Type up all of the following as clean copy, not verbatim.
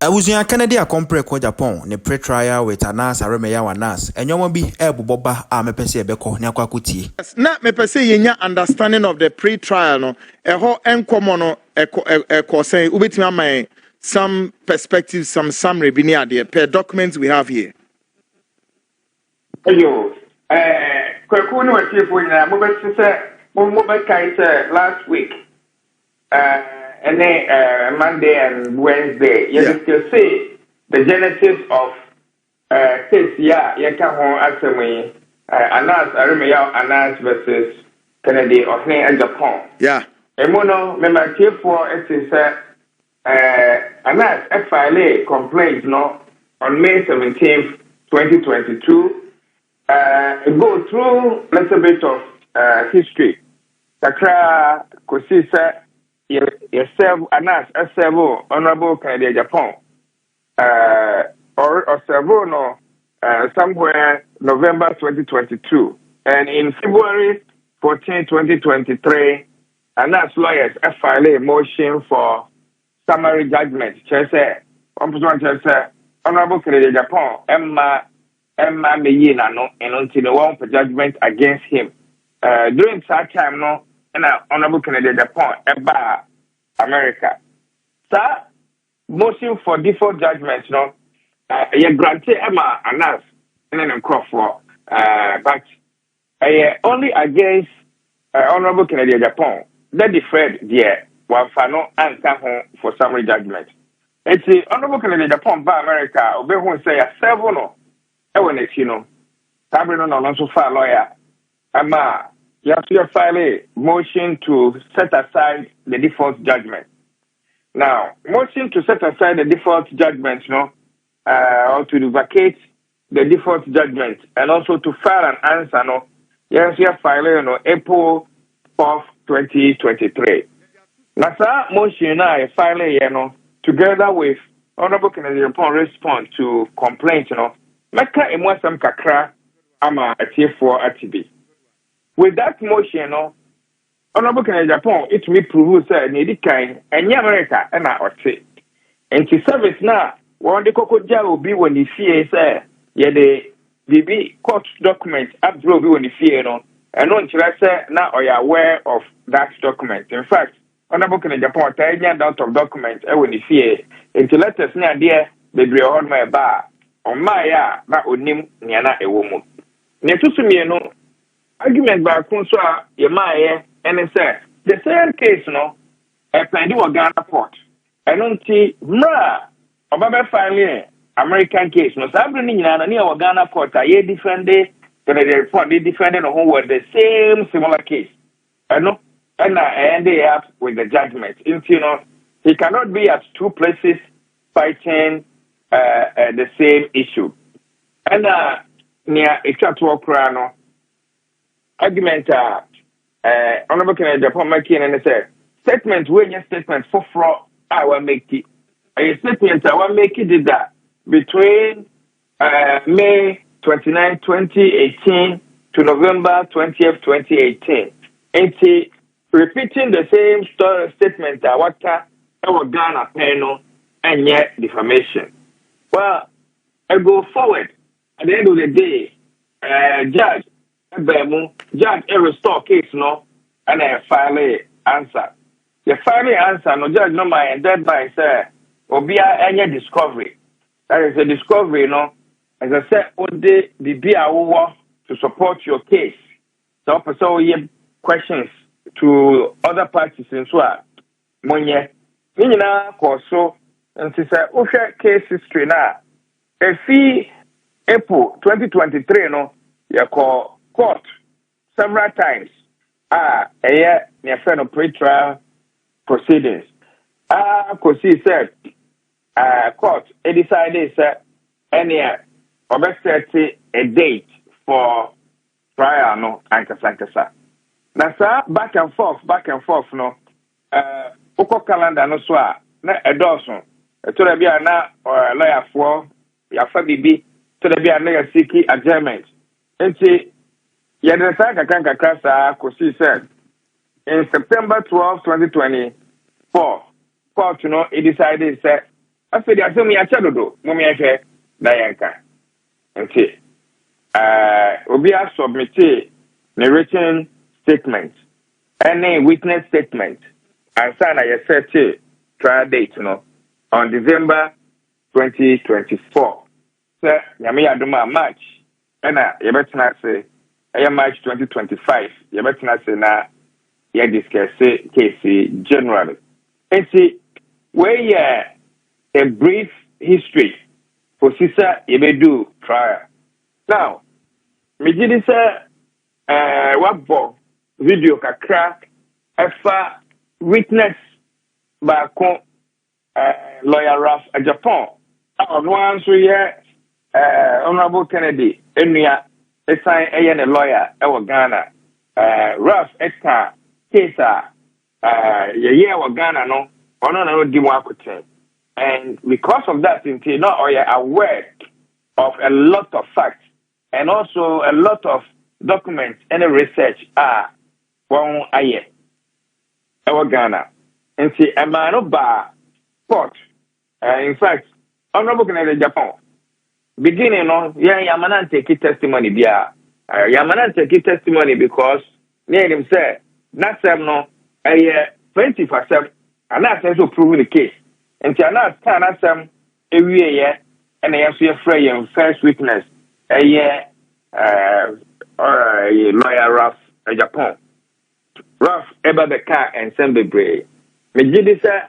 Abusuya Kennedy a compre ko Agyapong ne pretrial with Anas Aremeyaw Anas. Enyomo bi boba a mepese ebeko ne akwakutie. Na mepese yenya understanding of the pretrial no. Eho enkomo no eko say ubetimi amai some perspectives, some summary bi ne ade per documents we have here. Ayo, kwaku no watiefo nyina mo bese se mo be kai se last week. And then Monday and Wednesday, you can see the genesis of case. Yeah, you can answer me. Anas Aremeyaw Anas versus Kennedy of Agyapong. Yeah. And mono, remember, for it is Anas FILA complaint no on May 17th, 2022. Go through a little bit of history. Takra Kofi said. Yourself, Anas, Asevo, Honorable Kennedy Agyapong, or Sevo, no, somewhere November 2022. And in February 14, 2023, Anas lawyers filed a motion for summary judgment. Chese, Honorable Kennedy Agyapong, Emma Meyina, no, and until the one for judgment against him. During that time, no, and Honorable Kennedy Agyapong about America. Sir, motion for default judgment, no, you granted Emma Anas and then Crawford, but only against Honorable Kennedy Agyapong. That deferred there, while Fano and Kahon for summary judgment. It's the Honorable Kennedy Agyapong by America, or who say a several no, I want to know. Sabrina no, so far lawyer, Emma. You have to file a motion to set aside the default judgment. Now, motion to set aside the default judgment, or to vacate the default judgment, and also to file an answer, you have to file, April 4th, 2023. Now, that motion, I file, together with Honorable Kennedy Agyapong response to complaint, Meka emwa sam kakra ama atiefo atibi. With that motion, Honorable Kennedy Agyapong, it will prove that needy kind and America and I say. And to service now, one the cocoa jar will be when the fear say, the BB court document up will be when the fear and on say now are you aware of that document. In fact, Honorable Kennedy Agyapong, taking out of document when the fear into letters near there, the on my bar on my that Obinim Niana a woman. Netusumi argument by Kunsa Yamaye and say the same case a pendy wa Ghana port. And until Obama finally American case Sabrini near Ghana port a defended the report they defended who were the same similar case. And I ended up with the judgment. He cannot be at two places fighting the same issue. And near a chat toOkrano. Argument Honorable Kennedy Agyapong making and say statement when your statement for fraud I will make it. A statement I will make it that between May 29, 2018 to November 20th, 2018. And repeating the same statement that what our Ghana panel and yet defamation. Well, I go forward at the end of the day, judge Judge restore case and I file answer. The file answer judge no my deadline say obia any discovery. That is a discovery as I said only the be to support your case. So you questions to other parties in so monye. Nina so and she said case history na April 2023 you call court several times. Near friend of pretrial proceedings. Kofi said, court decided any set a date for trial ankasa. Now, sir, back and forth Oko calendar so na Adom. To the be na lawyer for Yafa Bibi to the be na seeking adjournment. Yadresa Kakasa Kofi said in September 12, 2024, court it decided I said, I said, me a chadodo, Mummy, I said, Dianca. Okay. Obi has submitted the written statement, any witness statement, and sign a set trial date, on December 2024. Sir, Yami Adoma March, and you better say, March 2025, you better say now, you discuss case generally. And see, where a brief history for Sisa Yebedu trial. Now, me did what video kakra efa witness ba ko lawyer Ralph Agyapong no answer here honorable Kennedy enua esan eye ne lawyer e wo Ghana Ralph Eka case ye wo Ghana no ono na di mo akoten, and because of that until now you are aware of a lot of facts and also a lot of documents and research one aye our Ghana and see a man of bar court. In fact, honorable Canada Japan beginning on Yamanan take testimony bia Yamanan take testimony because near him say not some no a 20/7 and that's also proving the case and not can some every year and I also afraid first witness a year lawyer Ralph Japan. Ralph eba the car and send the bray. Me gidi say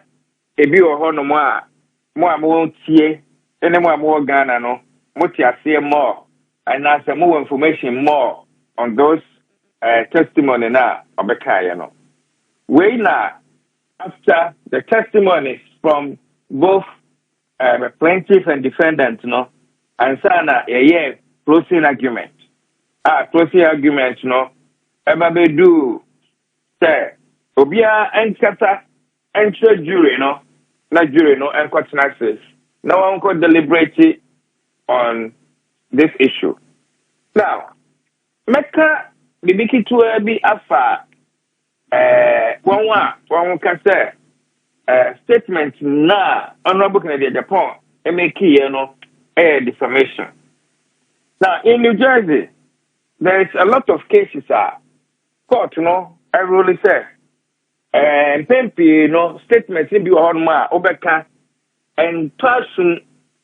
ebi wo ho no mo tie ene mo Ghana no mo ti ase more and now some more information more on those testimony na obeka no. We na after the testimonies from both the plaintiff and defendant no and sana closing argument. Closing argument no eba be do say obia enkata entre jury no na jury no enkwatena access now one could deliberate on this issue. Now meka bibiki to be afa one can say statement na honorable Canadian Japan make no defamation. Now in New Jersey there is a lot of cases court I really say and pempi statements in be on ma obeka and person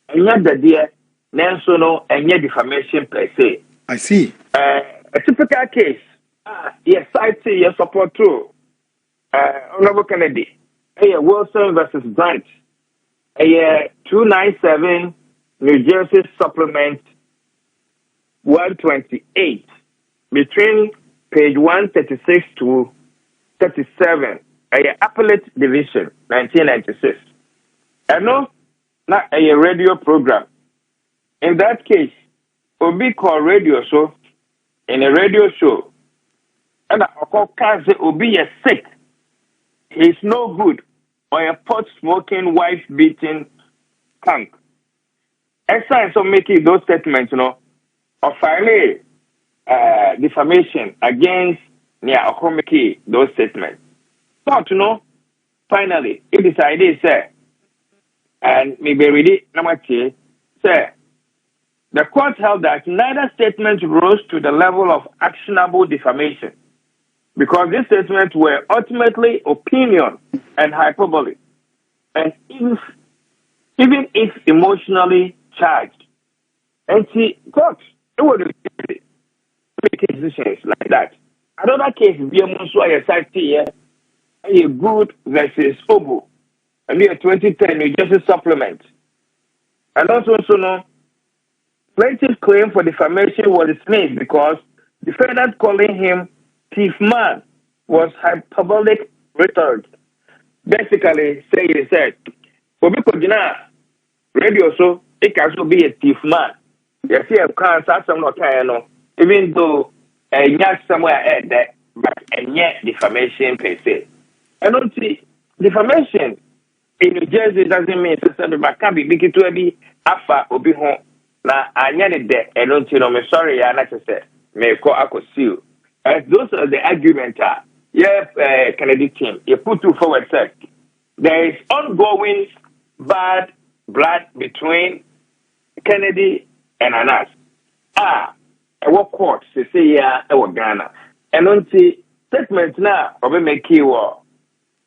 anya dear nanso no anya defamation per se. I see. A typical case yes I see your support too honorable Kennedy Wilson versus Grant 297 New Jersey supplement 128 between page 136 to 37, appellate division, 1996. And no, not a radio program. In that case, Obi call radio show, in a radio show, and I can't say Obi is sick. He's no good, or a pot smoking, wife beating punk. Exercise of making those statements, of filing defamation against making those statements. But finally, it decided, sir, and maybe read it, number 2, sir, the court held that neither statement rose to the level of actionable defamation because these statements were ultimately opinion and hyperbole, and even if emotionally charged. And see, court, it would make decisions like that. Another case, a good versus Obo, and we 2010 New Jersey supplement. And also, plaintiff's claim for defamation was dismissed because defendant calling him thief man was hyperbolic rhetoric. Basically, he said, for people radio so it can also be a thief man. You see, I can't say some even though not somewhere there, but yet defamation per se. I don't see defamation in New Jersey doesn't mean that can be big to be afa obi home. Now I need that. I don't me sorry, I not say me call you. And those are the arguments. Kennedy team, you put you forward. Said there is ongoing bad blood between Kennedy and Anas. What court say ya Ghana. And on the statement now of make you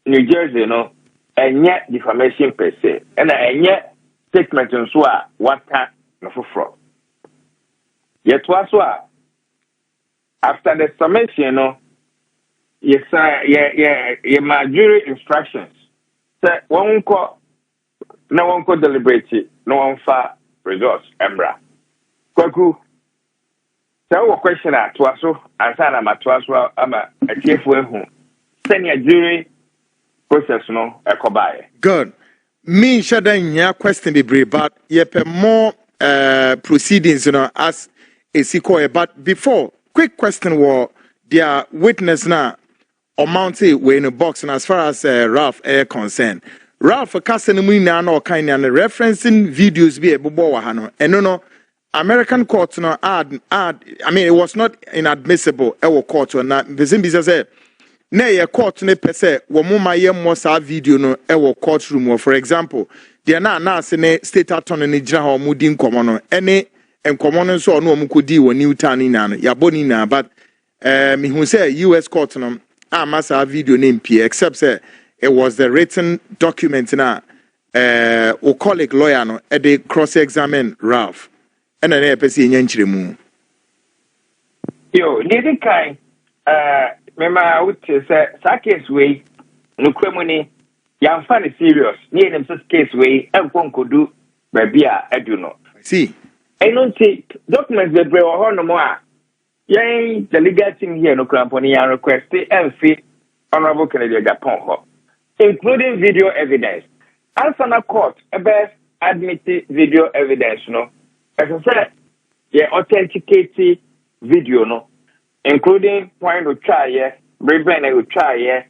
New Jersey, no, and yet defamation per se. And yet statement on swa what can no for fraud. Yet was after the summation, no, yes, my jury instructions. So one call, no one could deliberate it, no one far results, Embra. Kwaku, so a question at Twasso, and Sana Matwasso, I'm a chief who send your jury process, no, a cobaye. Good. Me, Shatta, your question be brief, but yep, more proceedings, as a sequel. But before, quick question was their witness now. Or mounted in a box, and as far as Ralph are concerned, Ralph casting me now no kind and referencing videos be a bobo hano and no American court no add I mean it was not inadmissible our court or not the business said nay a court ne per se wo mama ye mo sa video no our courtroom or for example they na say state attorney ni gira ha mo di nkomo no ene nkomo no so no mo kodi wo Newtown ni na no ya boni na but me who say US court no massa video name P except say it was the written document na o colleague lawyer no e dey cross examine Ralph and na person nya nchiremu yo need kind mema out say that case way no kwemuni ya mfa serious ni dem say case way enkonkodu ba bia edu no see eno nti documents dey bre ho no mo a the legal team here no cramponi and request MF Honorable Kennedy Agyapong, including video evidence. Ansana court best admitted video evidence, no. As I said, authenticate video, no, including point to try, Breben to try,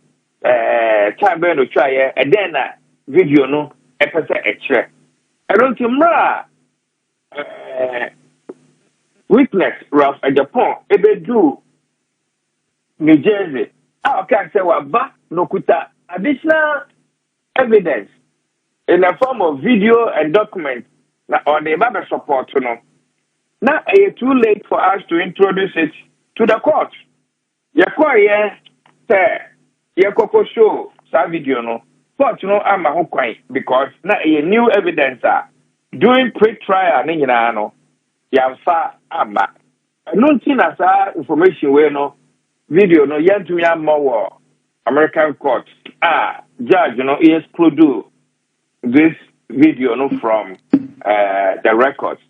time to try, and then video, no, episode extra. I don't know. Witness Ralph Agyapong ebe do New Jersey. Okay, say waba no kuta additional evidence in the form of video and document or the Bible support, you know. Now it's too late for us to introduce it to the court. Yako show that video no. But you know I'm a because now a new evidence during pre-trial no. Yamfa ama no tin as information we no video no yantu yamma American court judge no exclude this video no from the records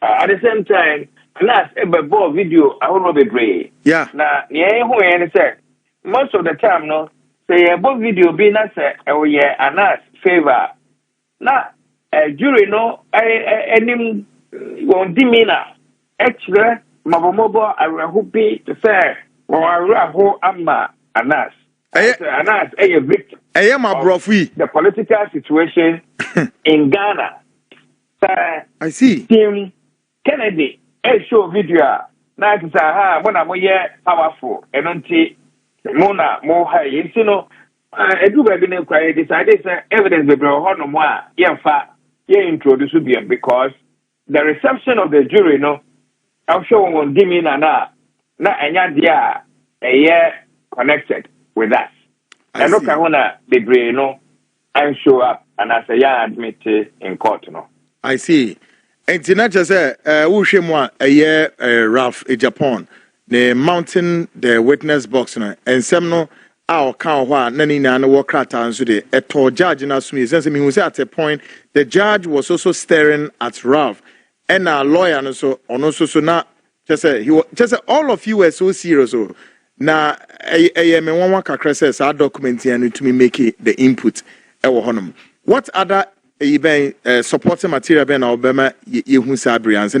at the same time Anas ebe video I will be brave yeah na ye hu yen say most of the time no say ebe video be na say e Anas favor na jury no any won dimina actually mabomobo arahubi to say waraho ama Anas Anas a victim my brofi the political situation in Ghana. I see Tim Kennedy show video na kisa when am powerful enonti mona mo high you know edu baby na kwai decided say evidence be bro ho no mo a yemfa ye introduce bien because the reception of the jury, no, I'm sure one dimmy na enya dia connected with us. I look at the brain, no, and show up and I say admit in court, no. I see. And Tinacha say, Ushimwa Ralph Agyapong, the mountain the witness box, no, and some no. Our cow, Nani Nana Wakrata and Sude, a tall judge in Asumi. Since he was at a point, the judge was also staring at Ralph. And our lawyer and so on also so now just all of you were so serious now I am one says our document and to me make it the input what other supporting material ben Obama you sabri and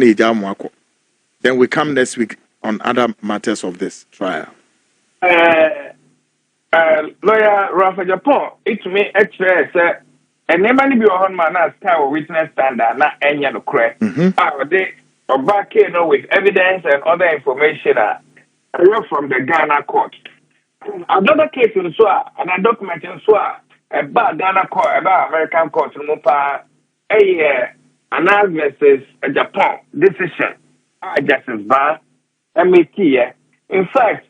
then we come next week on other matters of this trial. Lawyer Ralph Agyapong it may actually and never be on man as kind witness standard, not any no correct. They are back with evidence and other information from the Ghana court. Another case in SWA, and a document in SWA, about Ghana court, about American court, Anas versus Agyapong decision. Justice Bar, MET. In fact,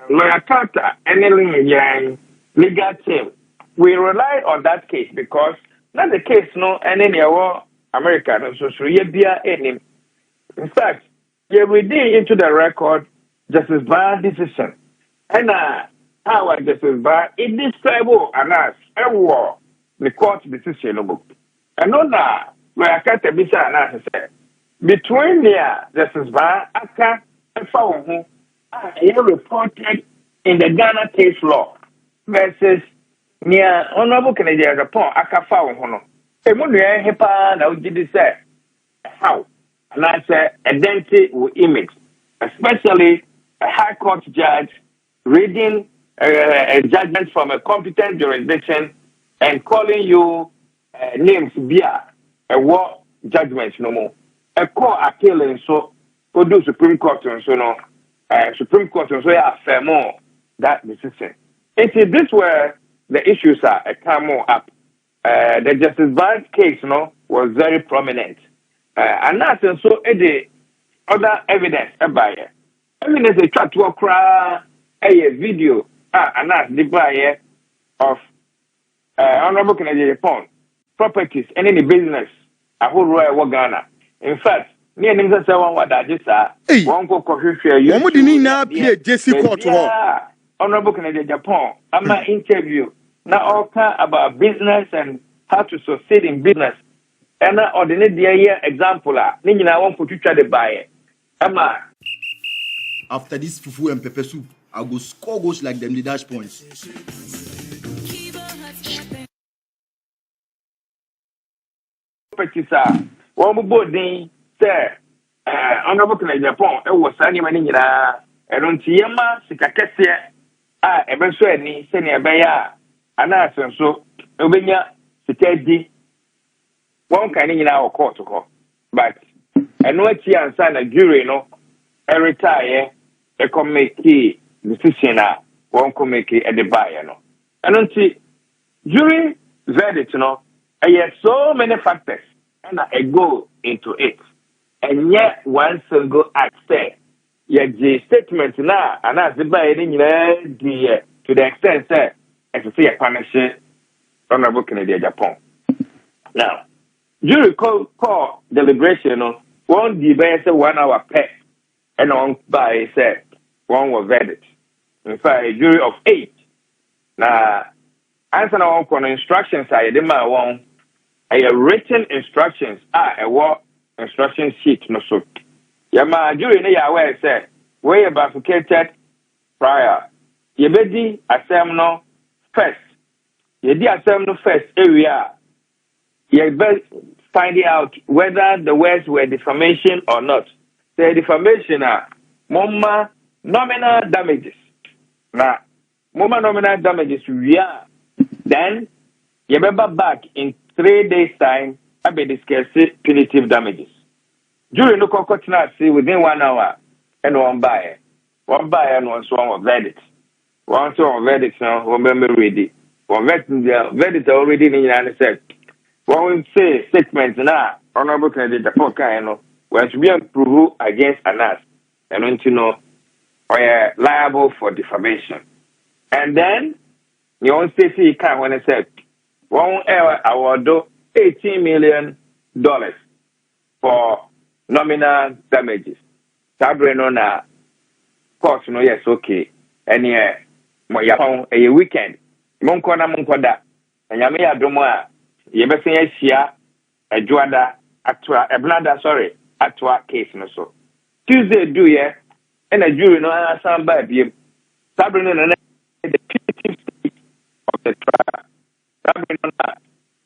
Lawyer Carter and the legal team, we rely on that case because not the case no any American so any. In fact, we dig into the record Justice Bar decision. And our Justice Bar it describes Anas the court decision book. And on that, Lawyer Carter bisa Anas said between the Justice Bar aka found reported in the Ghana case law versus near Honorable Canadian report aka found hono. E mo nua hepa na ugidi say how and I say identity with image, especially a high court judge reading a judgment from a competent jurisdiction and calling you names via a war judgment no more. A court appealing so go do Supreme Court and so no Supreme Court and so affirm more that decision. It is this where the issues are come more up. The Justice Bar case was very prominent. And that's also the other evidence about it. Evidence they try to acquire a video and that's the buyer of Honorable Canadian properties and any business a whole royal Ghana. In fact, near Nimsa Sawan what I just one go Kofi you Honorable Canadian Japan. I'm an interview now all about business and how to succeed in business. And I ordinate the year example. I want to try to buy it. After this fufu and pepper soup, I go score goals like them the dash points. One body say Honorable Canadian Japan. It was any money and on Tiama Sikakesia. Eventually, senior Baya, Anas and so Obenya Sikedi. One kind in our court to call, but I know it's here and sign a jury, a retire, a come make key decision, one come make it at the buyer, and don't see jury verdict, I have so many factors, and I go into it, and yet one single act say, yet the statement now, and as the buyer to the extent that as a say a punishment, Honorable Canadian Japan. Now, jury call deliberation one debate 1 hour pay and on by said one was verdict. In fact, a jury of 8. Now, answer on instructions I did my one a written instructions a war instruction sheet no so. Yama jury na aware said we bifurcated prior. Yebedi assembly first. Yedi assembly first area. You best find out whether the words were defamation or not. The defamation are moma nominal damages. Now, moma nominal damages we are. Then you remember back in 3 days' time, I be discussing punitive damages. During the coconut see within 1 hour and one buyer and one song of verdict. One song of verdict now, remember ready. One verdict already in the United States. One say statements now, Honorable Canadian Japan, was to be approved against Anas and are liable for defamation. And then, you own Stacey can when I said, one award $18 million for nominal damages. Sabrina na course yes okay. And a weekend. Monkoda and Yamia Domoa. Yebese Shia, a Juada, Atua, a Blanda, sorry, Atua case no so. Tuesday do ye, and a jury no answer by him. Sabrina the punitive state of the trial. Sabrina,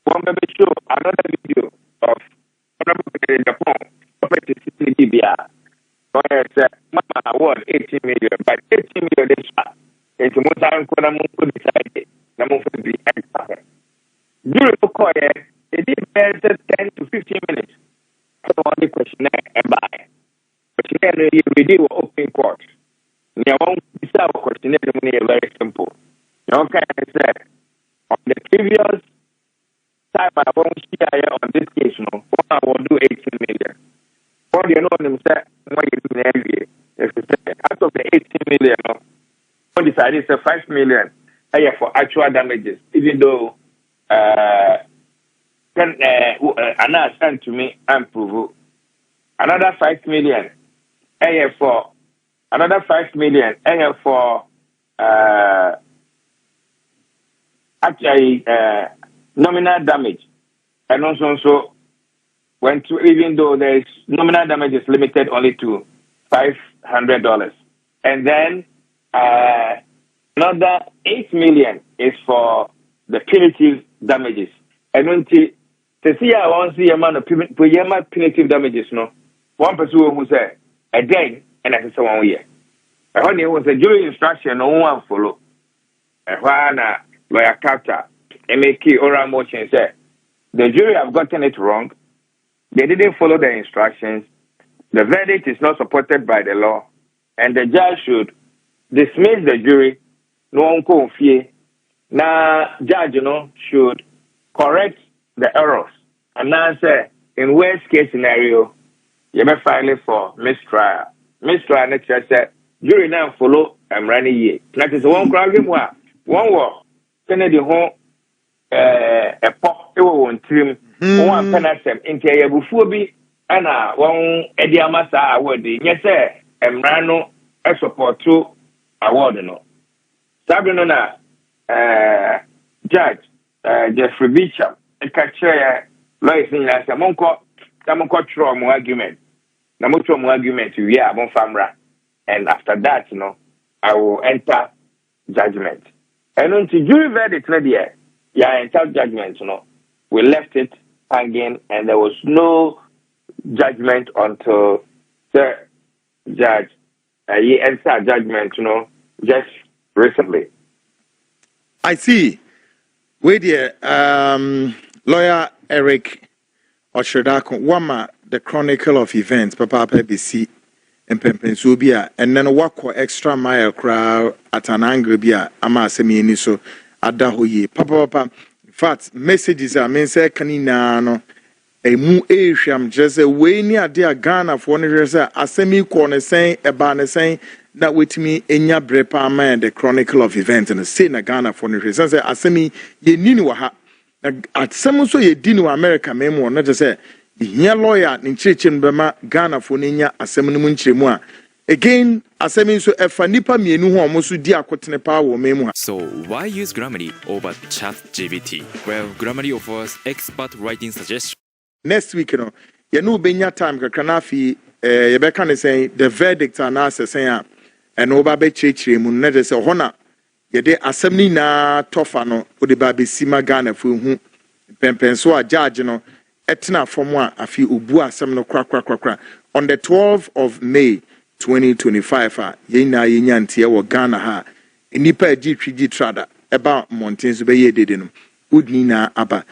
one may show another video of Honorable Japan, property city Libya. Lawyer said, Mama award 18 million, but 18 million is shot. And to most time, Kunamu decided, Namu to be expired. During the court, it did 10 to 15 minutes. So on the questionnaire and by. Questionnaire, we do open court. You won't be so questionnaire, very simple. You can say, on the previous time, I won't see Navy. Out of the 18 million, one decided to 5 million for actual damages, even though Anas sent to me and prove another 5 million for another 5 million for actually nominal damage, and also went to, even though there is nominal damage is limited only to $500, and then another 8 million is for the punitive damages. And when to see I want to see a man of punitive damages, no one person who say a day and I said 1 year. I heard it was a jury instruction, no one follow. And when lawyer Shatta make oral motion said the jury have gotten it wrong. They didn't follow the instructions. The verdict is not supported by the law, and the judge should dismiss the jury. No one Kofi. Now, judge, should correct the errors. And now say, in worst case scenario, you may file it for mistrial. Mistrial, next year said, jury now follow and running year. That is one crowd, one war. Kennedy home, a pop, one trim, one penalty, into a buffoobi, and one Ediamasa award. Yes, sir, and Rano, a support to award. No. Sabrina, Judge Jeffrey Beecham, a catcher, Lois in as a monco, trauma argument. Namutum argument, we are one famra. And after that, I will enter judgment. And until jury verdict, enter judgment, we left it hanging, and there was no judgment until the judge he entered judgment, just recently. I see. Wait here, lawyer Eric Oshredako, Wama, the Chronicle of Events, Papa BBC, and Pempensubia, and then walk extra mile crowd at an angle beer, Amasemi Niso, Adahoye, Papa. In fact, messages are men say canina, a mu asham, just a way near dear Ghana for one year, a semi corner saying, a banner saying, that with me in your brepa man, the Chronicle of Events, and a say na Ghana for one year, say, a semi ye ninu ha at some so ye dinu America memo, not just say, Nya lawyer in Chichin Bema Ghana for Ninya Assemblyman Chimwa. Again, Assembly so a fanipa mienu almost dia quotenepa or memo. So why use Grammarly over ChatGPT? Well, Grammarly offers expert writing suggestions. Next week, you know, Benya time, Kanafi, Rebecca is saying the verdict are now saying, and Obabe Chichi, Muned say, Hona, ye de Assembly na Tofano, or the Baby Sima Ghana for whom Pempenso a judge, Etna from one, a few ubua some no crack. On the 12th of May 2025, Yena Yantia or Ghana ha, Nipa G3G Trada, about Montaine's Bay didn't, Udnina Abba.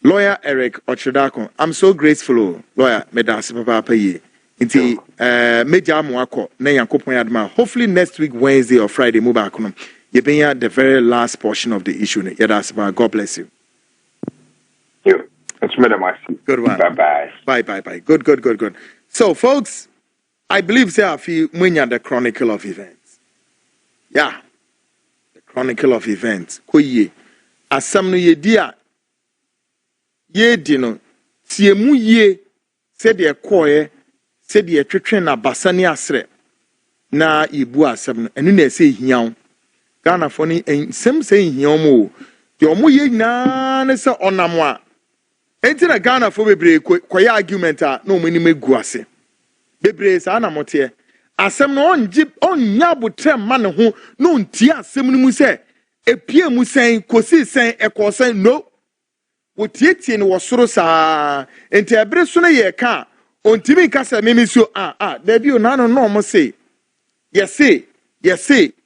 Lawyer Eric Ochedako, I'm so grateful, lawyer Medas Papa Ye. Inti Major Mwako, Nayankopo Adma. Hopefully next week, Wednesday or Friday, Mubakuno. You been the very last portion of the issue. Yadas, God bless you. You. Good one. Bye-bye. Bye. Good. So, folks, I believe say I feel the Chronicle of Events. Yeah. The Chronicle of Events. Koye. Asamno ye dia. Ye dino. Siemu ye. Said ye koye. Said ye twetwe na basani asre. Na ibu asamno. Enu na say hiyan. Ghana foni sem say hiyan mo. Yo mo ye na ne se onamwa. Enti na Ghana for bebre koya argument no mani megu ase. Bebre sa na mote. Asem no nya botrem ma ne ho no ntia asem no mu se epie mu sen kosi sen ekosen no. Wotietie ne wosoro sa. Enti ebre so na ye ka ontimi kasa memi so da bi o na no mo se. Yes say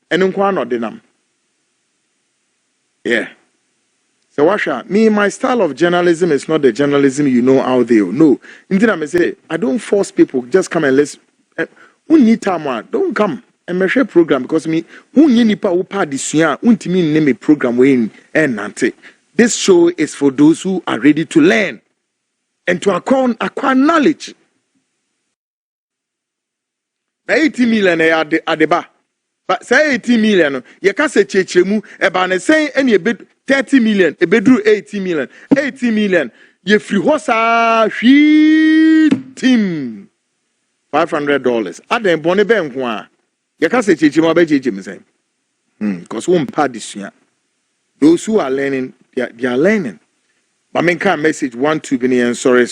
enu kwa no denam. Yeah. So Washa, my style of journalism is not the journalism you know out there. No. Indeed, I say I don't force people. Just come and listen. Who need time? Don't come and make a program because me who need nipa who part this year. Untimi name a program when and nante. This show is for those who are ready to learn and to acquire knowledge. na 80 million adeba but say 80 million ye ka se chechemu e ba na say ene ebe 30 million ebeduru 80 million 80 million ye free ho sa hwi team $500 aden bone be nko a ye ka se chechemu aba chechemu say because one part disua those who are learning they are learning but men can message 1 2 be and sorry